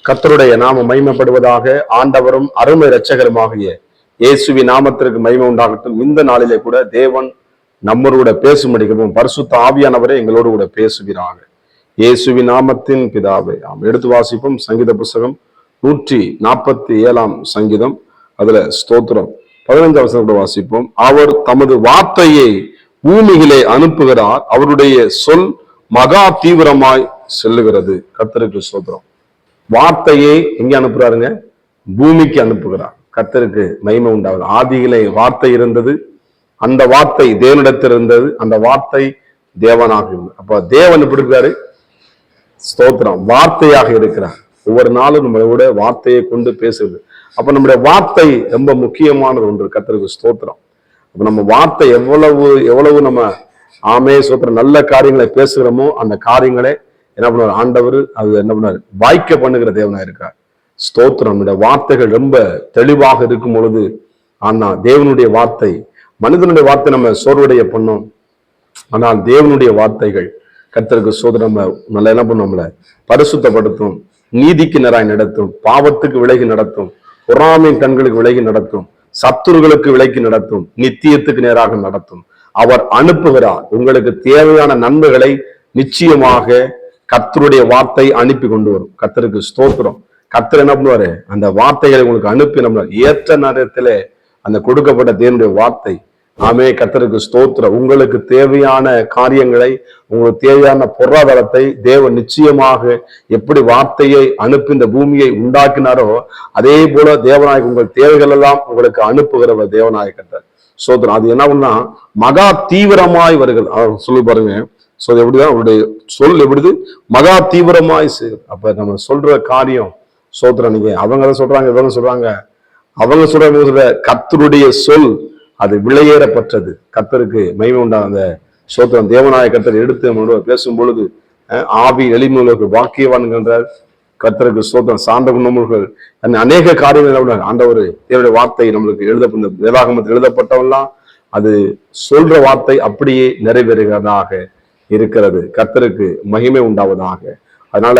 கர்த்தருடைய நாம மகிமைப்படுவதாக. ஆண்டவரும் அருமை இரட்சகருமாகிய இயேசுவின் நாமத்திற்கு மகிமை உண்டாகட்டும். இந்த நாளிலே கூட தேவன் நம்மளோட பேசும்படிக்கவும் பரிசுத்த ஆவியானவரே எங்களோடு கூட பேசுகிறாங்க. இயேசுவின் நாமத்தின் பிதாவே ஆம். எடுத்து வாசிப்போம். சங்கீத புஸ்தகம் 147 சங்கீதம், அதுல ஸ்தோத்திரம் 15 வசனத்தை வாசிப்போம். அவர் தமது வார்த்தையை பூமியிலே அனுப்புகிறார், அவருடைய சொல் மகா தீவிரமாய் செல்லுகிறது. கர்த்தருக்கு ஸ்தோத்திரம். வார்த்தையை எங்க அனுப்புறாருங்க? பூமிக்கு அனுப்புகிறார். கர்த்தருக்கு மகிமை உண்டாகுது. ஆதியிலே வார்த்தை இருந்தது, அந்த வார்த்தை தேவனிடத்தில் இருந்தது, அந்த வார்த்தை தேவனாக இருந்தது. அப்ப தேவன் எப்படி இருக்காரு? ஸ்தோத்திரம், வார்த்தையாக இருக்கிறார். ஒவ்வொரு நாளும் நம்மளோட வார்த்தையை கொண்டு பேசுது. அப்ப நம்முடைய வார்த்தை ரொம்ப முக்கியமானது ஒன்று. கர்த்தருக்கு ஸ்தோத்திரம். அப்ப நம்ம வார்த்தை எவ்வளவு நம்ம ஸ்தோத்திரம் நல்ல காரியங்களை பேசுகிறோமோ அந்த காரியங்களை என்ன பண்ணுவார் ஆண்டவர்? அது என்ன பண்ணாரு? வாய்க்க பண்ணுகிற தேவனா இருக்கார். ஸ்தோத்திரம். நம்முடைய வார்த்தைகள் ரொம்ப தெளிவாக இருக்கும் பொழுது, ஆனா தேவனுடைய வார்த்தை, மனிதனுடைய வார்த்தை நம்ம சோர்வடைய பண்ணோம். ஆனால் தேவனுடைய வார்த்தைகள் கர்த்தருக்கு ஸ்தோத்திரம் நம்ம என்ன பண்ணும்? நம்மளை பரிசுத்தப்படுத்தும், நீதிக்கு நேராய் நடத்தும், பாவத்துக்கு விலகி நடத்தும், பொறாமையின் கண்களுக்கு விலகி நடத்தும், சத்துருகளுக்கு விலகி நடத்தும், நித்தியத்துக்கு நேராக நடத்தும். அவர் அனுப்புகிறார். உங்களுக்கு தேவையான நன்மைகளை நிச்சயமாக கர்த்தருடைய வார்த்தை அனுப்பி கொண்டு வரும். கர்த்தருக்கு ஸ்தோத்திரம். கர்த்தர் என்ன பண்ணுவாரு? அந்த வார்த்தைகளை உங்களுக்கு அனுப்பி நம்ம ஏற்ற நேரத்திலே அந்த கொடுக்கப்பட்ட தேவனுடைய வார்த்தை கர்த்தருக்கு ஸ்தோத்திரம். உங்களுக்கு தேவையான காரியங்களை, உங்களுக்கு தேவையான பொருளாதாரத்தை தேவன் நிச்சயமாக எப்படி வார்த்தையை அனுப்பி இந்த பூமியை உண்டாக்கினாரோ அதே போல தேவநாயக உங்கள் தேவைகள் எல்லாம் உங்களுக்கு அனுப்புகிறவர் தேவநாயக கர்த்தர். ஸ்தோத்திரம். அது என்ன பண்ணா மகா தீவிரமாய் வருகிறது. அவர் சொல்லி பாருங்க. எப்படிதான் அவருடைய சொல் எப்படிது? மகா தீவிரமாய் செய்யுது. அப்ப நம்ம சொல்ற காரியம் ஸ்தோத்திரம். நீங்க அவங்க சொல்றாங்க, இவங்க சொல்றாங்க, அவங்க சொல்ற கர்த்தருடைய சொல் அது விலையேறப்பட்டது. கர்த்தருக்கு மகிமை உண்டா. அந்த ஸ்தோத்திரம் தேவநாயக கர்த்தர் எடுத்து பேசும் பொழுது ஆவி எளிமையுள்ளவர்கள் வாக்கியவான்கின்றார். கர்த்தருக்கு ஸ்தோத்திரம். சார்ந்த குணமுகள் அநேக காரியங்கள் ஆண்டவர் தேவனுடைய வார்த்தை நம்மளுக்கு எழுதப்பட்ட வேதாகமத்தில் எழுதப்பட்டவெல்லாம் அது சொல்ற வார்த்தை அப்படியே நிறைவேறுகிறதாக இருக்கிறது. கர்த்தருக்கு மகிமை உண்டாவதாக. அதனால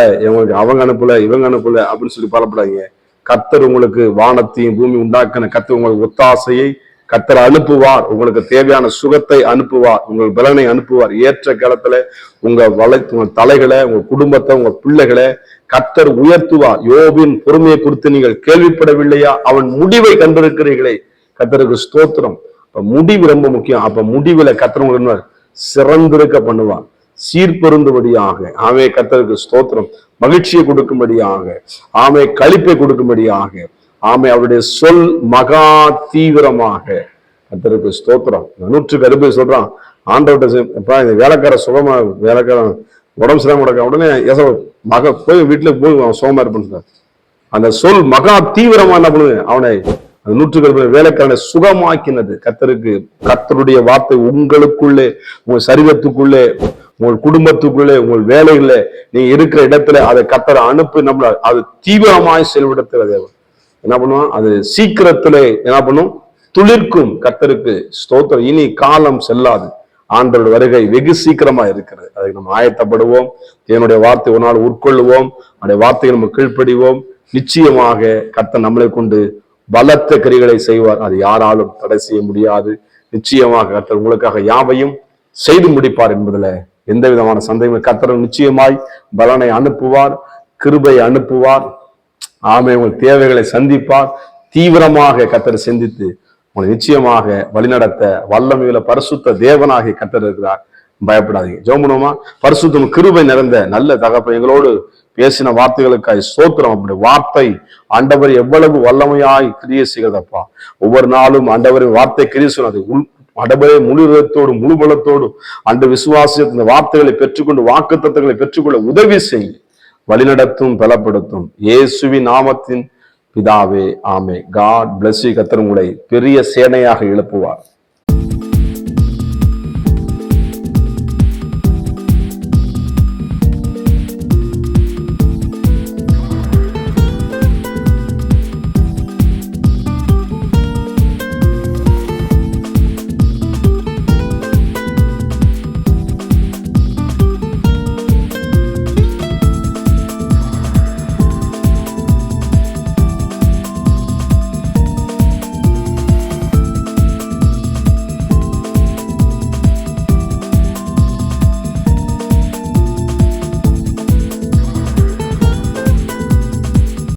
அவங்க அனுப்பல, இவங்க அனுப்பல அப்படின்னு சொல்லி பாடப்படாதீங்க. கர்த்தர் உங்களுக்கு வானத்தையும் பூமி உண்டாக்கின கர்த்தர் உங்களுக்கு ஒத்தாசையை கர்த்தர் அனுப்புவார். உங்களுக்கு தேவையான சுகத்தை அனுப்புவார், உங்கள் பலனை அனுப்புவார். ஏற்ற காலத்துல உங்க தலைகளை, உங்க குடும்பத்தை, உங்க பிள்ளைகளை கர்த்தர் உயர்த்துவார். யோபின் பொறுமையை குறித்து நீங்கள் கேள்விப்படவில்லையா? அவன் முடிவை கண்டிருக்கிறீர்களே. கர்த்தருக்கு ஸ்தோத்திரம். அப்ப முடிவு ரொம்ப முக்கியம். அப்ப முடிவுல கர்த்தர் சிறந்திருக்க பண்ணுவார், சீர்பொருந்தும்படியாக. கர்த்தருக்கு ஸ்தோத்திரம். மகிழ்ச்சியை கொடுக்கும்படியாக, களிப்பை கொடுக்கும்படியாக, அவருடைய சொல் மகா தீவிரமாக. கர்த்தருக்கு ஸ்தோத்திரம். 160 சொல்றான் ஆண்டவர்கிட்ட, இந்த வேலைக்கார சுகமா, வேலைக்காரன் உடம்பு சிரமம் கிடக்க உடனே மக போய் வீட்டுல போய் சுகமா இருப்பான். அந்த சொல் மகா தீவிரமா என்ன பண்ணுது? அவனை 160 வேலைக்காரனை சுகமாக்கினது. கர்த்தருடைய வார்த்தை உங்களுக்குள்ளே, உங்கள் சரீரத்துக்குள்ளே, உங்கள் குடும்பத்துக்குள்ளே, உங்கள் வேலைகள நீ இருக்கிற இடத்துல அதை கர்த்தரை அனுப்பி நம்மள அது தீவிரமாய் செயல்படுத்துகிற தேவன் என்ன பண்ணுவான்? அது சீக்கிரத்திலே என்ன பண்ணும்? துளிர்க்கும். கர்த்தருக்கு ஸ்தோத்திரம். இனி காலம் செல்லாது. ஆண்டவருடைய வருகை வெகு சீக்கிரமா இருக்கிறது. அதுக்கு நம்ம ஆயத்தப்படுவோம். என்னுடைய வார்த்தை ஒரு நாள் உட்கொள்ளுவோம். அவருடைய வார்த்தையை நம்ம கீழ்ப்படிவோம். நிச்சயமாக கர்த்தர் நம்மளை கொண்டு பலத்த கிரிகளை செய்வார். அது யாராலும் தடை செய்ய முடியாது. நிச்சயமாக கர்த்தர் உங்களுக்காக யாவையும் செய்து முடிப்பார் என்பதுல எந்த விதமான சந்தேகம். கர்த்தர் நிச்சயமாய் பலனை அனுப்புவார், கிருபை அனுப்புவார். உங்கள் தேவைகளை சந்திப்பார். தீவிரமாக கர்த்தர் சிந்தித்து உங்களை நிச்சயமாக வழிநடத்த வல்லமையுள்ள பரிசுத்த தேவனாகிய கர்த்தர் இருக்கிறார். பயப்படாதீங்க. ஜெபம். பரிசுத்தம் கிருபை நிறைந்த நல்ல தகப்பன், எங்களோடு பேசின வார்த்தைகளுக்காய் ஸ்தோத்திரம். அப்படி வார்த்தை ஆண்டவர் எவ்வளவு வல்லமையாய் கிரியை செய்கிறதப்பா. ஒவ்வொரு நாளும் ஆண்டவரின் வார்த்தை கிரியை சொன்னது ஆண்டவரே முழு இதத்தோடு முழு பலத்தோடு அந்த விசுவாச வார்த்தைகளை பெற்றுக்கொண்டு வாக்குத்தத்தங்களை பெற்றுக்கொள்ள உதவி செய்ய வழிநடத்தும், பலப்படுத்தும். இயேசுவின் நாமத்தின் பிதாவே, ஆமே. God bless you. கர்த்தர் உங்களை பெரிய சேனையாக எழுப்புவார்.